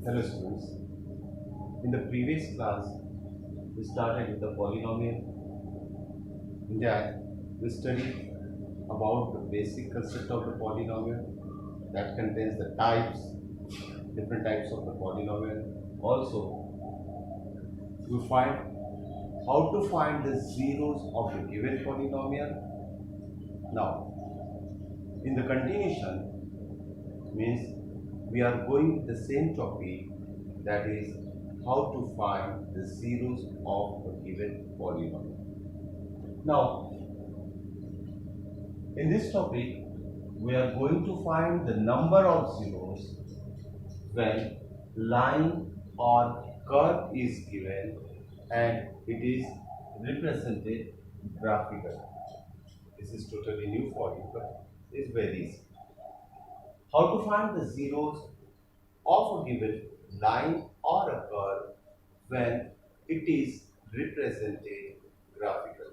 Hello students, in the previous class we started with the polynomial. In that we studied about the basic concept of the polynomial that contains the types, different types of the polynomial. Also we find how to find the zeros of the given polynomial. Now in the continuation means we are going with the same topic, that is how to find the zeros of a given polynomial. Now in this topic we are going to find the number of zeros when line or curve is given and it is represented graphically. This is totally new for you, but it's very easy. How to find the zeros of a given line or a curve when it is represented graphically.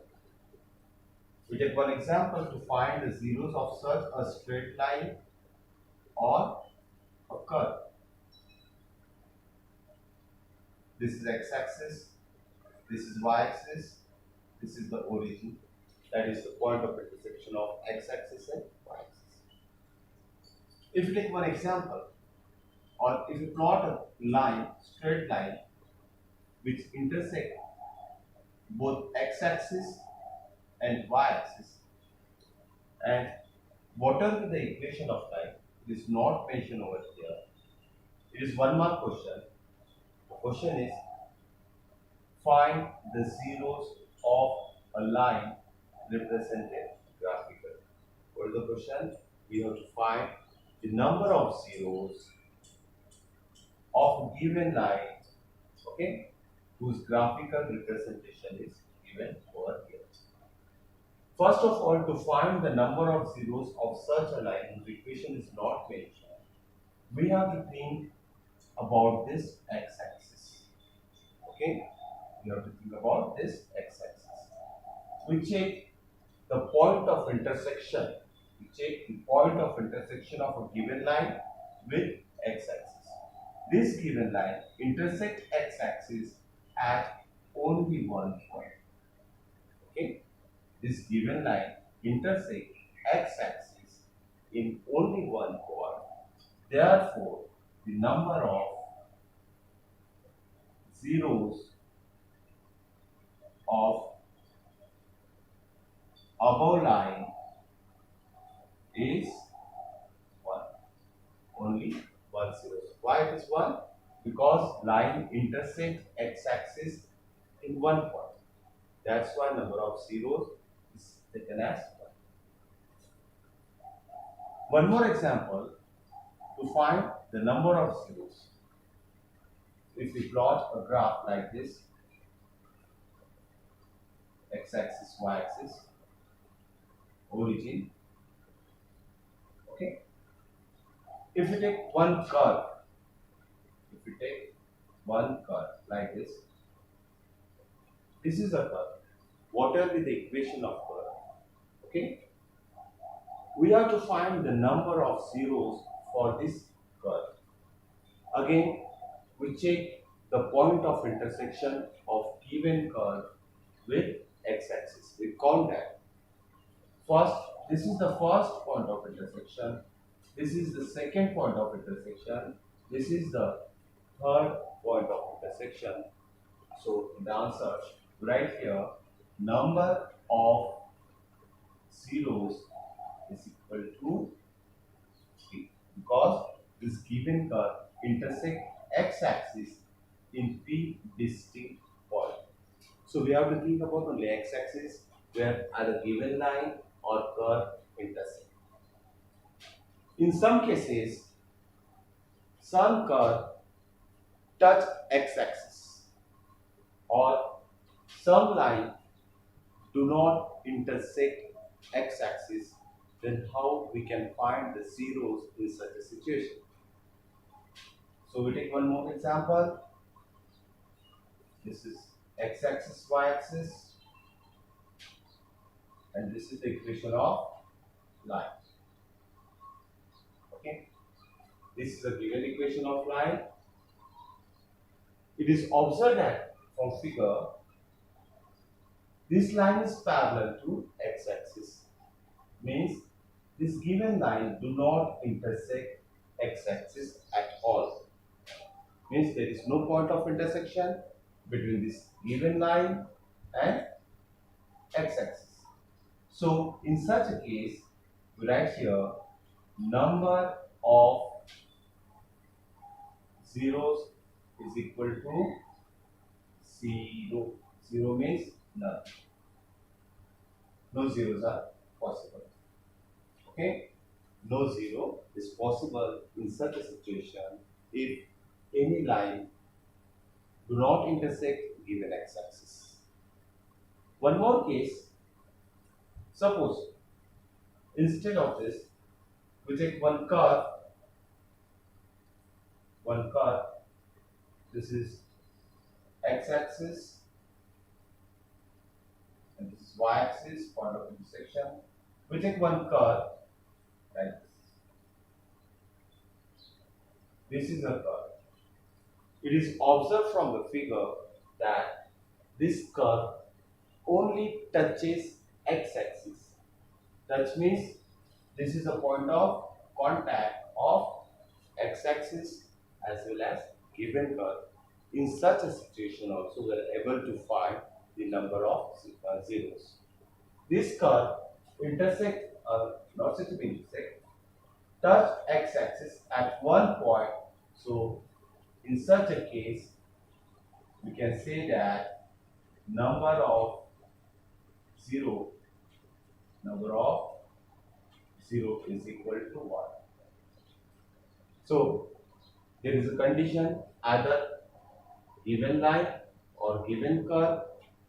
We take one example to find the zeros of such a straight line or a curve. This is x-axis, this is y-axis, this is the origin, that is the point of intersection of x-axis and y-axis. If you take one example, or if you plot a line, straight line, which intersect both x-axis and y-axis, and whatever the equation of line, it is not mentioned over here. It is one mark question. The question is, find the zeros of a line represented graphically. What is the question? We have to find the number of zeros of a given line, okay, whose graphical representation is given over here. First of all, to find the number of zeros of such a line whose equation is not mentioned, we have to think about this x-axis. Okay, we have to think about this x-axis. We check the point of intersection. We check the point of intersection of a given line with x-axis. This given line intersects x-axis at only one point. Okay, this given line intersects x-axis in only one point. Therefore, the number of zeros of above line is 1. Only 1 zero. Why it is 1? Because line intersects x-axis in one point. That's why number of zeros is taken as 1. One more example to find the number of zeros. If we plot a graph like this, x-axis, y-axis, origin, okay. If we take one curve, like this is a curve. Whatever be the equation of curve, okay, we have to find the number of zeros for this curve. Again, we check the point of intersection of given curve with x-axis. We count that. First, this is the first point of intersection. This is the second point of intersection. This is the third point of intersection. So the answer right here, number of zeros is equal to 3, because this given curve intersects x-axis in 3 distinct points. So we have to think about only x-axis where either given line or curve intersect. In some cases, some curve touch x-axis or some line do not intersect x-axis, then how we can find the zeros in such a situation? So we take one more example. This is x-axis, y-axis, and this is the equation of line. Okay, this is a given equation of line. it is observed that from figure, this line is parallel to x-axis. Means this given line do not intersect x-axis at all. Means there is no point of intersection between this given line and x-axis. So in such a case, we write here number of zeros is equal to 0. 0 means none. No zeros are possible. Okay? No zero is possible in such a situation if any line do not intersect given x-axis. One more case. Suppose instead of this, we take one curve. This is x-axis and this is y-axis, point of intersection. We take one curve like this. This is a curve. It is observed from the figure that this curve only touches x-axis. That means this is a point of contact of x-axis as well as given curve. In such a situation also we are able to find the number of zeros. This curve intersect, not said to be intersect, touch x-axis at one point. So in such a case, we can say that number of zero is equal to 1. So there is a condition, either given line or given curve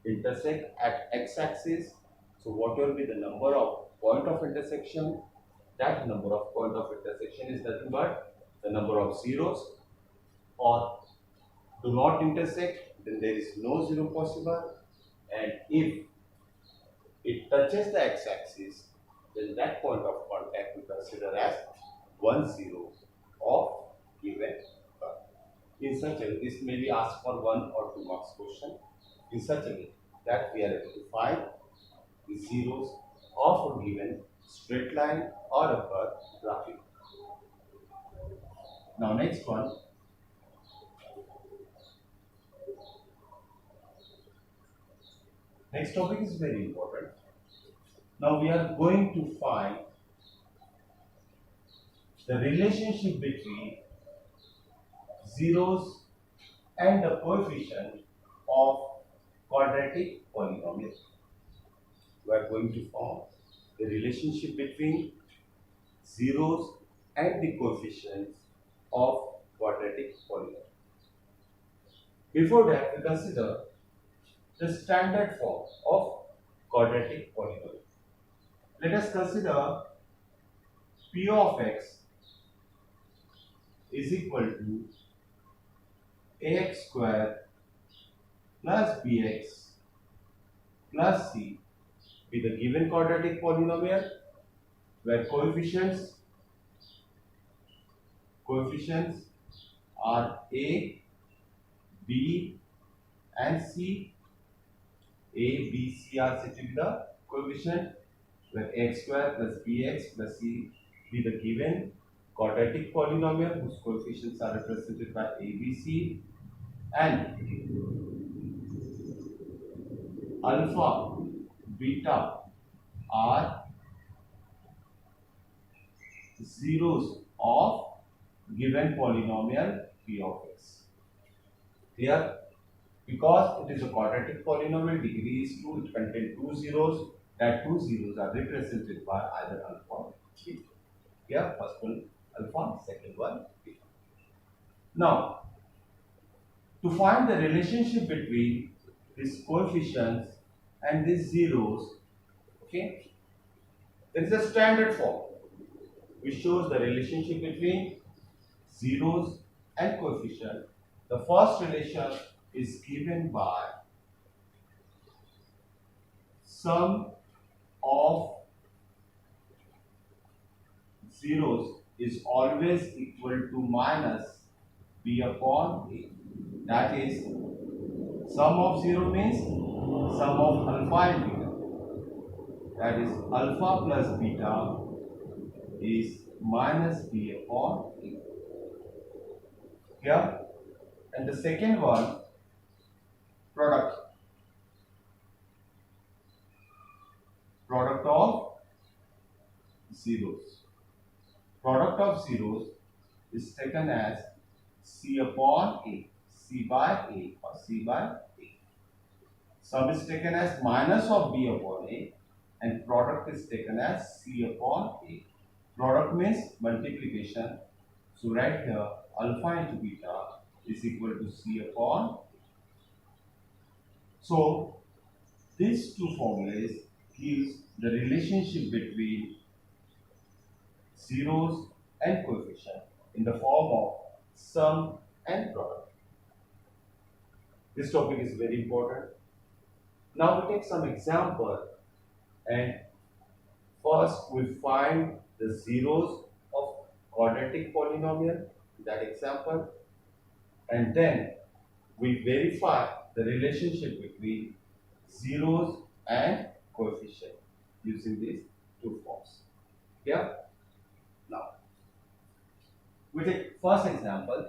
intersect at x-axis. So what will be the number of point of intersection? That number of point of intersection is nothing but the number of zeros, or do not intersect, then there is no zero possible, and if it touches the x-axis, then that point of contact we consider as 1 0 of given curve. In such a way, this may be asked for 1 or 2 marks question. In such a way that we are able to find the zeros of a given straight line or a curve graphically. Now next one. Next topic is very important. Now we are going to find the relationship between zeros and the coefficient of quadratic polynomial. We are going to form the relationship between zeros and the coefficients of quadratic polynomial. Before that, we consider the standard form of quadratic polynomial. Let us consider P of x is equal to ax square plus bx plus c with a given quadratic polynomial where coefficients are a, b and c. A, b, c are said to be the coefficient where x square plus bx plus c be the given quadratic polynomial whose coefficients are represented by a, b, c, and alpha, beta are zeros of given polynomial p of x. Clear? Because it is a quadratic polynomial, degree is 2, it contains 2 zeros. That 2 zeros are represented by either alpha or beta. Here, first one alpha, second one beta. Now, to find the relationship between these coefficients and these zeros, okay, there is a standard form which shows the relationship between zeros and coefficient. The first relation is given by sum of zeros is always equal to minus b upon a. That is, sum of 0 means sum of alpha and beta. That is, alpha plus beta is minus b upon a. Here, and the second one, product. Product of zeros. Product of zeros is taken as C upon A, C by A or C by A. Sum is taken as minus of B upon A and product is taken as C upon A. Product means multiplication. So right here alpha into beta is equal to C upon A. So these two formulas gives the relationship between zeros and coefficient in the form of sum and product. This topic is very important. Now we take some example, and first we find the zeros of quadratic polynomial, that example, and then we verify the relationship between zeros and coefficient using these two forms. Yeah. Now we take first example.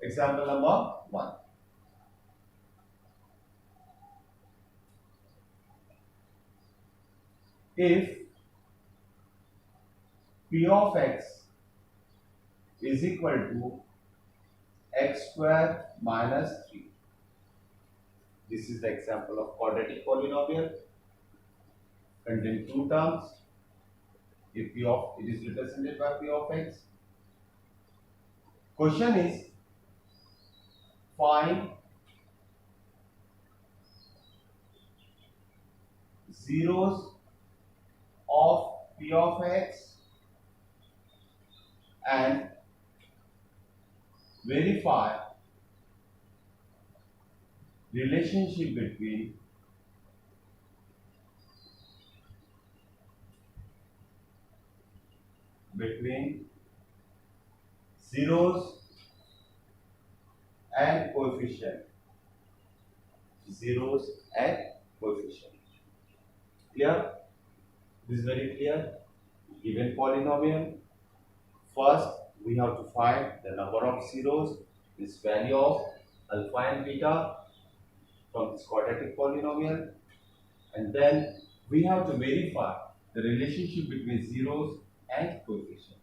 Example number 1. If P of x is equal to x square minus 3. This is the example of quadratic polynomial. Contain two terms. If P of it is represented by P of x. Question is, find zeros of P of x and verify relationship between zeros and coefficient. Zeros and coefficient. Clear? This is very clear. Given polynomial, first we have to find the number of zeros, this value of alpha and beta from this quadratic polynomial, and then we have to verify the relationship between zeros and coefficient.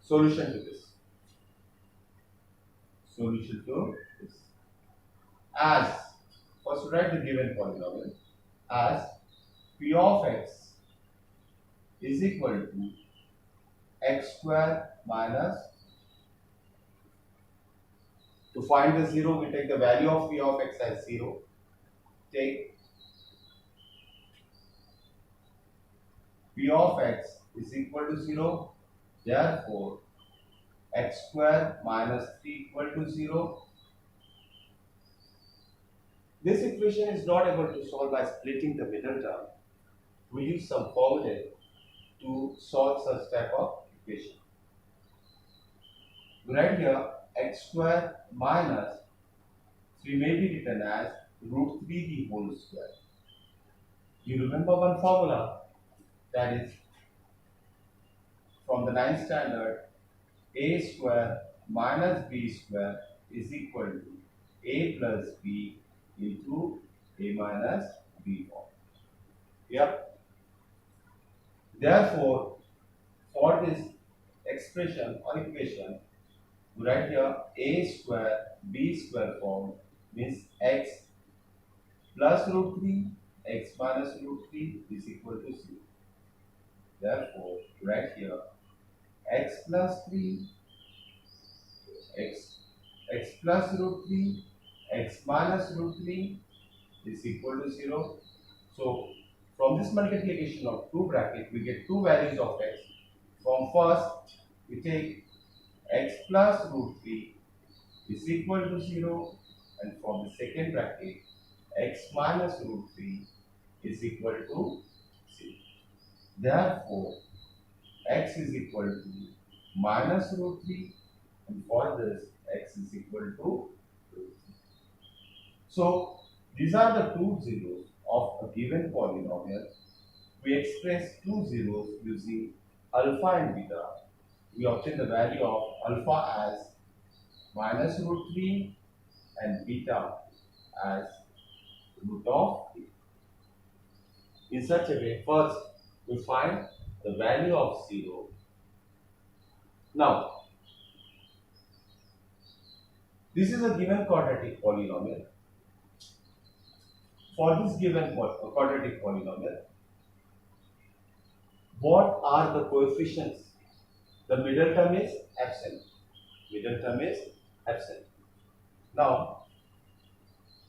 Solution to this. Solution to this. As first write the given polynomial as P of x is equal to x square minus, to find the zero we take the value of P of x as 0. Take P of x is equal to 0, therefore x square minus 3 equal to 0. This equation is not able to solve by splitting the middle term. We use some formula to solve such type of equation. We write here x square minus 3 may be written as root 3 the whole square. You remember one formula, that is from the 9th standard, a square minus b square is equal to a plus b into a minus b form. Yep. Therefore, for this expression or equation, we write here a square b square form means x plus root 3 x minus root 3 is equal to 0. Therefore, write here x plus 3 x plus root 3 x minus root 3 is equal to 0. So from this multiplication of two brackets we get two values of x. From first we take x plus root 3 is equal to 0, and from the second bracket x minus root 3 is equal to 0. Therefore x is equal to minus root 3, and for this x is equal to root 3. So these are the two zeros of a given polynomial. We express two zeros using alpha and beta. We obtain the value of alpha as minus root 3 and beta as root of 3. In such a way, first we find the value of 0. Now, this is a given quadratic polynomial. For this given quadratic polynomial, what are the coefficients? The middle term is absent. Middle term is absent. Now,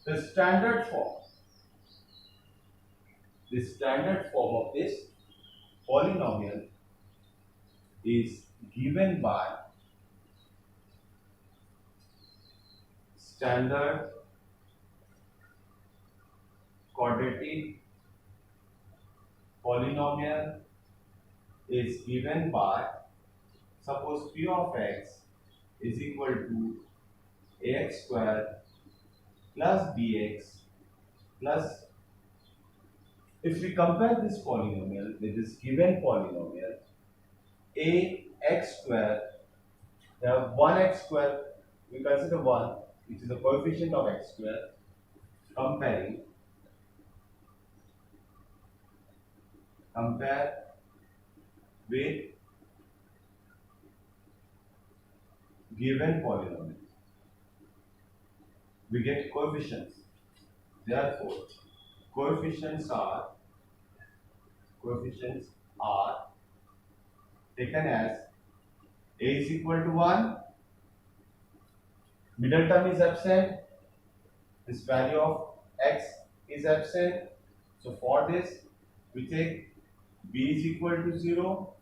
the standard form of this polynomial is given by standard quadratic polynomial is given by, suppose p of x is equal to ax square plus bx plus, if we compare this polynomial with this given polynomial, ax square, we have 1x square, we consider 1, which is the coefficient of x square, compare with given polynomial. We get coefficients. Therefore, coefficients are taken as a is equal to 1, middle term is absent, this value of x is absent. So for this, we take b is equal to 0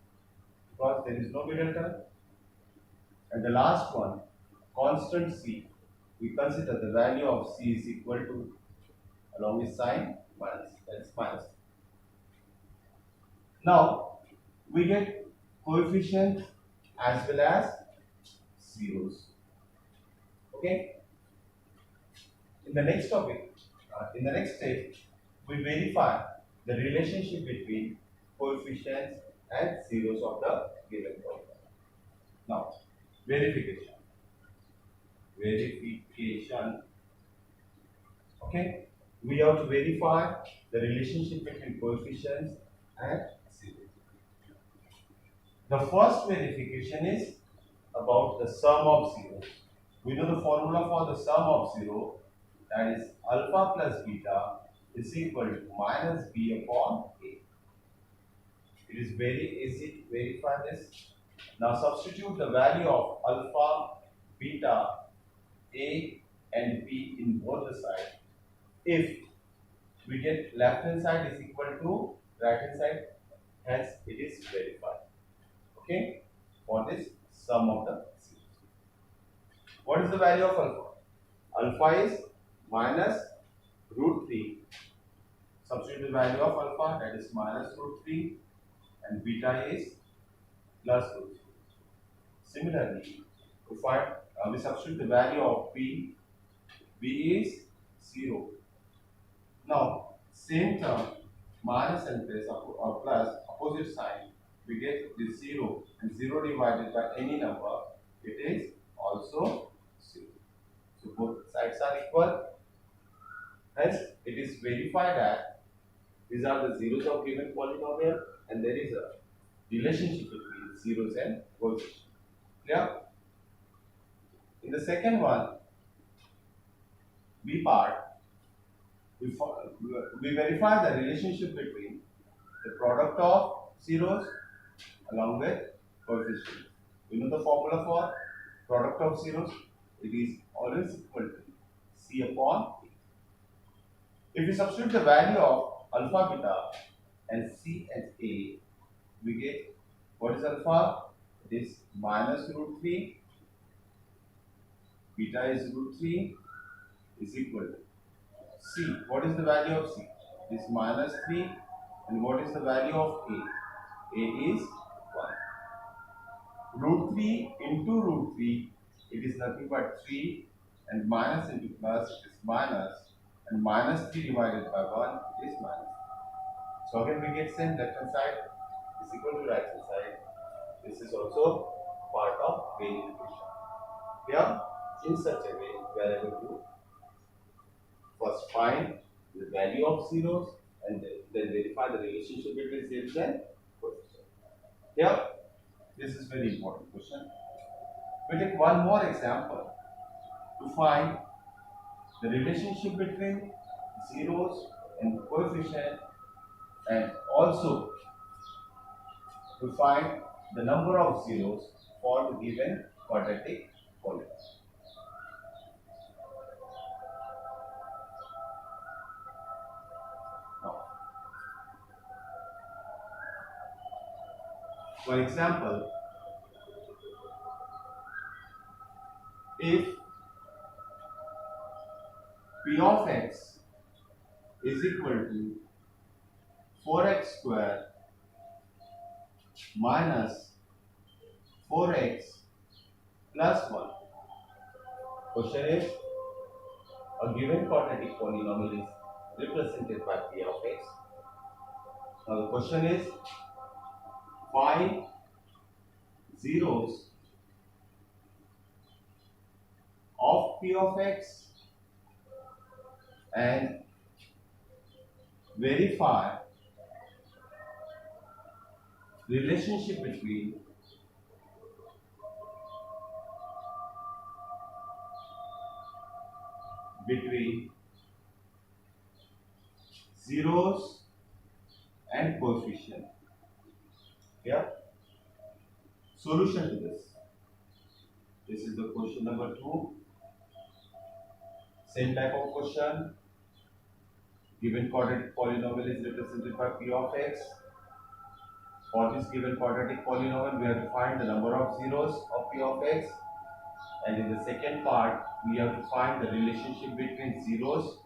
because there is no middle term. And the last one, constant c, we consider the value of c is equal to, along with sign, minus, that is minus. Now, we get coefficients as well as zeros. Okay? In the next topic, in the next step, we verify the relationship between coefficients and zeros of the given polynomial. Now, verification. Okay? We have to verify the relationship between coefficients and zeros. The first verification is about the sum of zeros. We know the formula for the sum of 0, that is alpha plus beta is equal to minus b upon a. It is very easy to verify this. Now substitute the value of alpha, beta, a and b in both the sides. If we get left hand side is equal to right hand side, hence it is verified. Okay, for this sum of the zeros. What is the value of alpha? Alpha is minus root 3. Substitute the value of alpha, that is minus root 3, and beta is plus root 3. Similarly, we substitute the value of b is 0. Now, same term, minus and plus or plus, opposite sign, we get this 0, and 0 divided by any number, it is also 0. So both sides are equal. Hence, it is verified that these are the zeros of given polynomial, and there is a relationship between zeros and coefficients. Clear? In the second one, B part, we verify the relationship between the product of zeros along with coefficients. You know the formula for product of zeros? It is always equal to C upon A. If we substitute the value of alpha, beta and C and A, we get, what is alpha? It is minus root 3, beta is root 3 is equal to C. What is the value of C? It is minus 3, and what is the value of A? A is 1. Root 3 into root 3, it is nothing but 3, and minus into plus, it is minus, and minus 3 divided by 1, it is minus. So again we get same left hand side is equal to right hand side. This is also part of Bayes equation. Here, in such a way, we are able to first find the value of zeros and then verify the relationship between zeros and coefficient. Here, this is very important question. We take one more example to find the relationship between zeros and coefficient, and also to find the number of zeros for the given quadratic polynomial. Now, for example, if p of x is equal to 4x square minus 4x plus 1. Question is, a given quadratic polynomial is represented by p of x. Now the question is, find zeros of p of x and verify relationship between zeros and coefficient. Yeah. Solution to this. This is the question number 2. Same type of question. Given quadratic polynomial is represented by p of x. For this given quadratic polynomial, we have to find the number of zeros of p of x. And in the second part, we have to find the relationship between zeros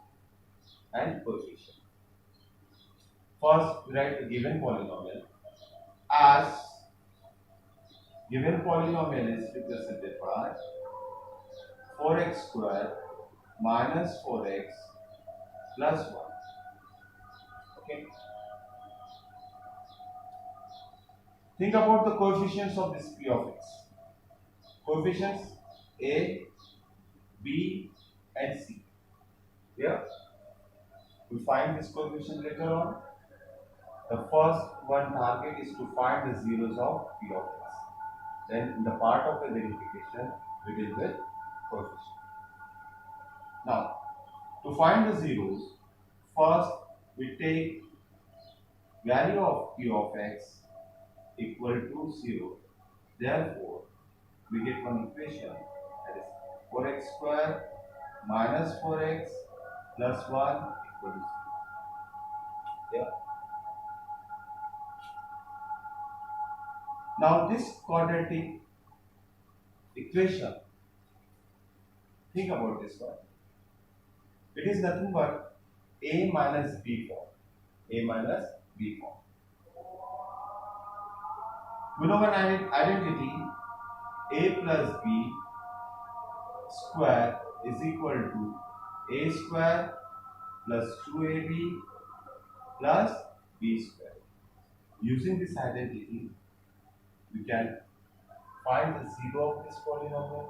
and coefficient. First, we write the given polynomial as given polynomial is represented by 4x square minus 4x plus 1. Okay. Think about the coefficients of this p of x. Coefficients a, b, and c. Here, we find this coefficient later on. The first one target is to find the zeros of p of x. Then in the part of the verification, we deal with coefficient. Now, to find the zeros, first we take value of p of x equal to 0. Therefore, we get one equation, that is 4x square minus 4x plus 1 equal to 0. Yeah. Now this quadratic equation, think about this one. It is nothing but a minus b form. A minus b form. We know an identity, a plus b square is equal to a square plus 2ab plus b square. Using this identity, we can find the zero of this polynomial.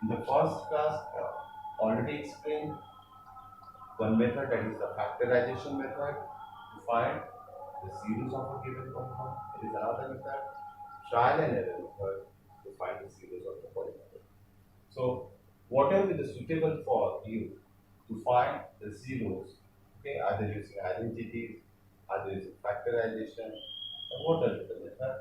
In the first class, already explained one method, that is the factorization method, to find the zeros of a given polynomial. It is another method, trial and error method, to find the zeros of the polynomial. So, whatever is suitable for you to find the zeros, okay, either using identities, either using factorization, or whatever the method.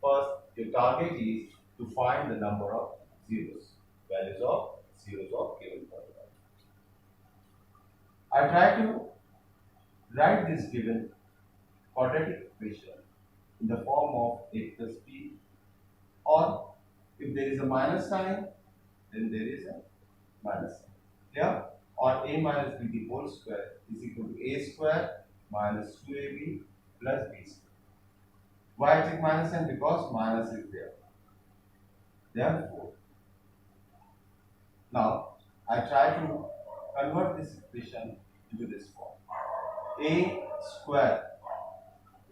First, your target is to find the number of zeros, values of zeros of given polynomial. I try to write this given quadratic equation in the form of a plus b, or if there is a minus sign, then there is a minus sign. Yeah? Or a minus b the whole square is equal to a square minus 2ab plus b square. Why I take minus sign? Because minus is there. Therefore, now I try to convert this equation into this form. A square.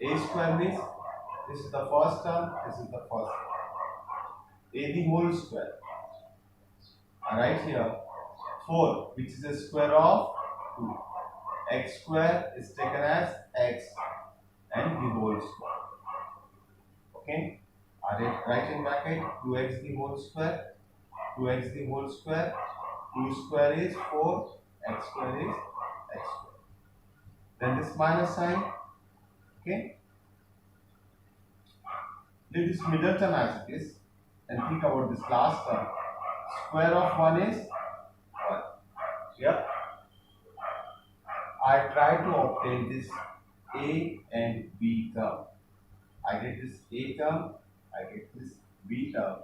A square means this is the first term, this is the first term. A the whole square. I write here 4, which is the square of 2. X square is taken as x and the whole square. Okay? I write in bracket 2x the whole square, 2x the whole square, 2 square is 4, x square is x square. Then this minus sign, okay? Leave this middle term as it is and think about this last term. Square of 1 is 1. Here, I try to obtain this a and b term. I get this a term, I get this b term,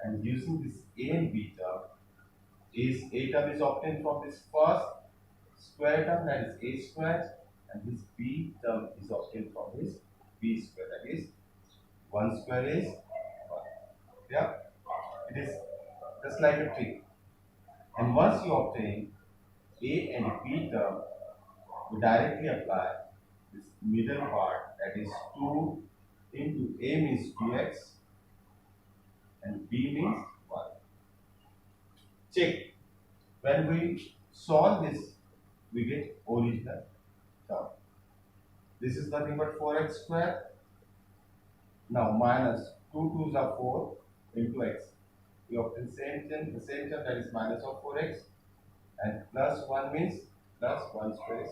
and using this a and b term, is a term is obtained from this first square term, that is a square, and this b term is obtained from this b square, that is 1 square is 1. Yeah, it is just like a trick. And once you obtain a and b term, we directly apply this middle part, that is 2 into a means 2x and b means 1. Check. When we solve this, we get original term. This is nothing but 4x square. Now minus 2 2s are 4 into x. We obtain the same term, that is minus of 4x, and plus 1 means plus 1 square.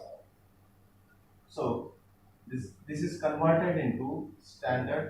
So this is converted into standard